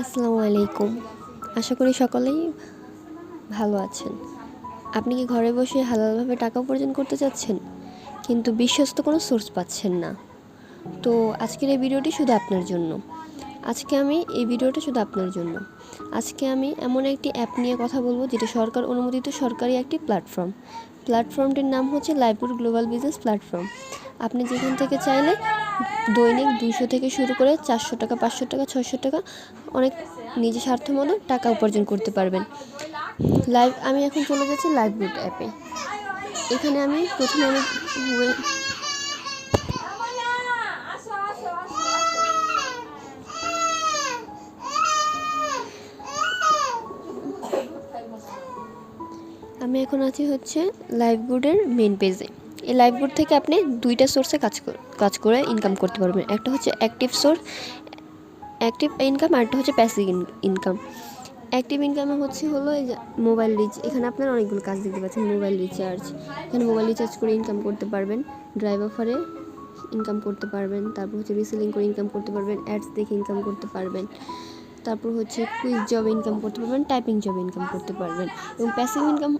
আসসালামু আলাইকুম। আশা করি সকলেই ভালো আছেন। আপনি কি ঘরে বসে হালালভাবে টাকা উপার্জন করতে চাচ্ছেন, কিন্তু বিশ্বস্ত কোনো সোর্স পাচ্ছেন না? তো আজকের এই ভিডিওটি শুধু আপনার জন্য। আজকে আমি এমন একটি অ্যাপ নিয়ে কথা বলবো, যেটা সরকার অনুমোদিত সরকারি একটি প্ল্যাটফর্ম। প্ল্যাটফর্মটির নাম হচ্ছে লাইভউড গ্লোবাল বিজনেস প্ল্যাটফর্ম। আপনি যেখান থেকে চাইলে দৈনিক 200 থেকে শুরু করে 400 টাকা, 500 টাকা, 600 টাকা অনেক নিজের স্বার্থ মতো টাকা উপার্জন করতে পারবেন। আমি এখন চলে যাচ্ছি লাইভউড অ্যাপে। এখানে আমি প্রথমে আমি এখন আছি হচ্ছে লাইভউডের মেন পেজে। এই লাইভউড থেকে আপনি দুইটা সোর্সে কাজ করে ইনকাম করতে পারবেন। একটা হচ্ছে অ্যাক্টিভ ইনকাম, আর একটা হচ্ছে প্যাসিভ ইনকাম। অ্যাক্টিভ ইনকামে হলো এই যে মোবাইল এখানে আপনারা অনেকগুলো কাজ দেখতে পাচ্ছেন। মোবাইল রিচার্জ, এখানে মোবাইল রিচার্জ করে ইনকাম করতে পারবেন। ড্রাইভ অফারে ইনকাম করতে পারবেন। তারপর হচ্ছে রিসেলিং করে ইনকাম করতে পারবেন। অ্যাডস দেখে ইনকাম করতে পারবেন। তারপর হচ্ছে কুইজ জবে ইনকাম করতে পারবেন। টাইপিং জবে ইনকাম করতে পারবেন। এবং প্যাসিভ ইনকাম